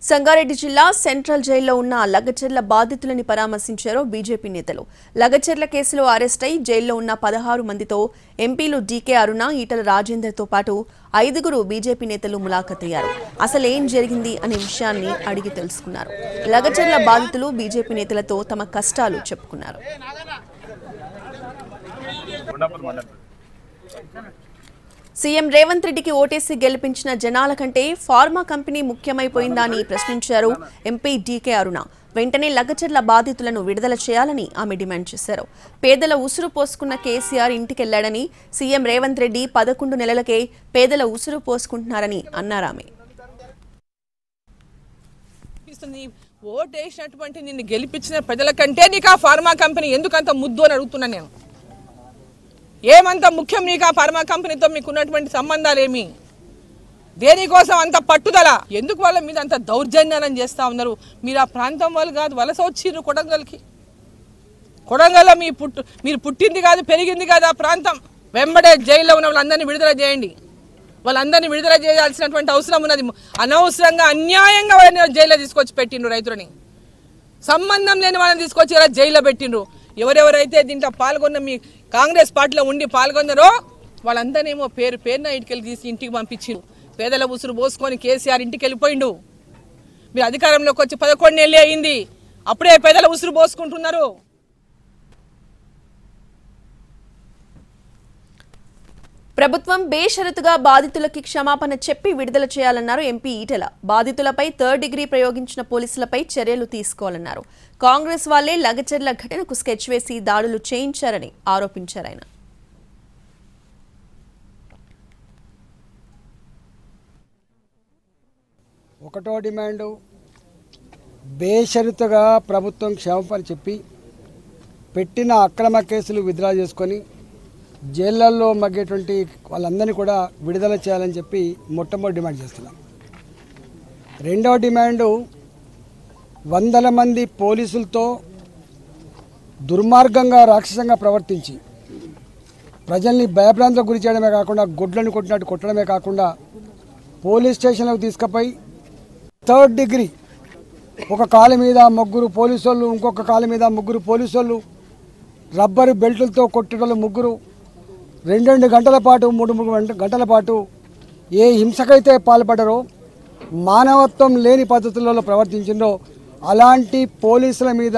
సంగారెడ్డి జిల్లా సెంట్రల్ జైల్లో ఉన్న లగచర్ల బాధితులని పరామర్శించారు బీజేపీ నేతలు. లగచర్ల కేసులో అరెస్ట్ అయి జైల్లో ఉన్న 16 మందితో ఎంపీలు డీకే అరుణ, ఈటల రాజేందర్తో పాటు 5గురు బీజేపీ నేతలు ములాఖతయ్యారు. అసలు ఏం జరిగింది అనే విషయాన్ని అడిగి తెలుసుకున్నారు. లగచర్ల బాధితులు బీజేపీ నేతలతో తమ కష్టాలు చెప్పుకున్నారు. సీఎం రేవంత్ రెడ్డికి ఓటేసి గెలిపించిన జనాల కంటే ఫార్మా కంపెనీ ముఖ్యమైపోయిందా అని ప్రశ్నించారు ఎంపీ డీకే అరుణ. వెంటనే లగచర్ల బాధితులను విడుదల చేయాలని ఆమె డిమాండ్ చేశారు. పేదల ఉసురు పోసుకున్న కేసీఆర్ ఇంటికెళ్లాడని, సీఎం రేవంత్ రెడ్డి 11 నెలలకే పేదల ఉసురు పోసుకుంటున్నారని అన్నారు ఆమె. ఓటేసినటువంటి నిన్ను గెలిపించిన ప్రజల కంటే నీకు ఆ ఫార్మా కంపెనీ ఎందుకంత ముద్దు అని అడుగుతున్నా నేను. ఏమంత ముఖ్యం నీకు ఆ ఫార్మా కంపెనీతో మీకు ఉన్నటువంటి సంబంధాలు ఏమి? దేనికోసం అంత పట్టుదల? ఎందుకు వాళ్ళ మీద అంత దౌర్జన్యాలను చేస్తూ ఉన్నారు? మీరు ఆ ప్రాంతం వాళ్ళు కాదు, వలస వచ్చిర్రు కొడంగల్కి. కొడంగల్లో మీరు పుట్టింది కాదు, పెరిగింది కాదు ఆ ప్రాంతం. వెంబడే జైల్లో ఉన్న వాళ్ళందరినీ విడుదల చేయండి. వాళ్ళందరినీ విడుదల చేయాల్సినటువంటి అవసరం ఉన్నది. అనవసరంగా అన్యాయంగా వాళ్ళని జైల్లో తీసుకొచ్చి పెట్టిండ్రు. రైతులని సంబంధం లేని వాళ్ళని తీసుకొచ్చి ఇలా జైల్లో పెట్టిండ్రు. ఎవరెవరైతే దీంట్లో పాల్గొన్న మీ కాంగ్రెస్ పార్టీలో ఉండి పాల్గొన్నారో వాళ్ళందరినేమో పేరున ఇంటికెళ్ళి తీసి ఇంటికి పంపించిండు. పేదల ఉసురు పోసుకొని కేసీఆర్ ఇంటికి వెళ్ళిపోయిండు. మీరు అధికారంలోకి వచ్చి 11 నెలలు అయింది, అప్పుడే పేదల ఉసురు పోసుకుంటున్నారు. ప్రభుత్వం బేషరతుగా బాధితులకి క్షమాపణ చెప్పి విడుదల చేయాలన్నారు ఎంపీ ఈటల. బాధితులపై 3rd డిగ్రీ ప్రయోగించిన పోలీసులపై చర్యలు తీసుకోవాలన్నారు. కాంగ్రెస్ వాళ్లే లగచర్ల ఘటనకు స్కెచ్ వేసి దాడులు చేయించారని ఆరోపించారు ఆయన. ఒకటో డిమాండు, బేషరతుగా ప్రభుత్వం క్షమాపణ చెప్పి పెట్టిన అక్రమ కేసులు విత్డ్రా చేసుకొని జైళ్ళల్లో మగ్గేటువంటి వాళ్ళందరినీ కూడా విడుదల చేయాలని చెప్పి మొట్టమొదటి డిమాండ్ చేస్తున్నాం. రెండవ డిమాండు, 100 మంది పోలీసులతో దుర్మార్గంగా రాక్షసంగా ప్రవర్తించి ప్రజల్ని భయభ్రాంతులకు గురి చేయడమే కాకుండా గుడ్లను కొట్టినట్టు కొట్టడమే కాకుండా పోలీస్ స్టేషన్లకు తీసుకుపోయి 3rd డిగ్రీ, ఒక కాలు మీద 3 పోలీసు వాళ్ళు, ఇంకొక కాలు మీద 3 పోలీసు వాళ్ళు, రబ్బరు బెల్టులతో కొట్టేటోళ్ళు 3, 2 గంటల పాటు 3 గంటల పాటు ఏ హింసకైతే పాల్పడ్డారో, మానవత్వం లేని పద్ధతులలో ప్రవర్తించిందో అలాంటి పోలీసుల మీద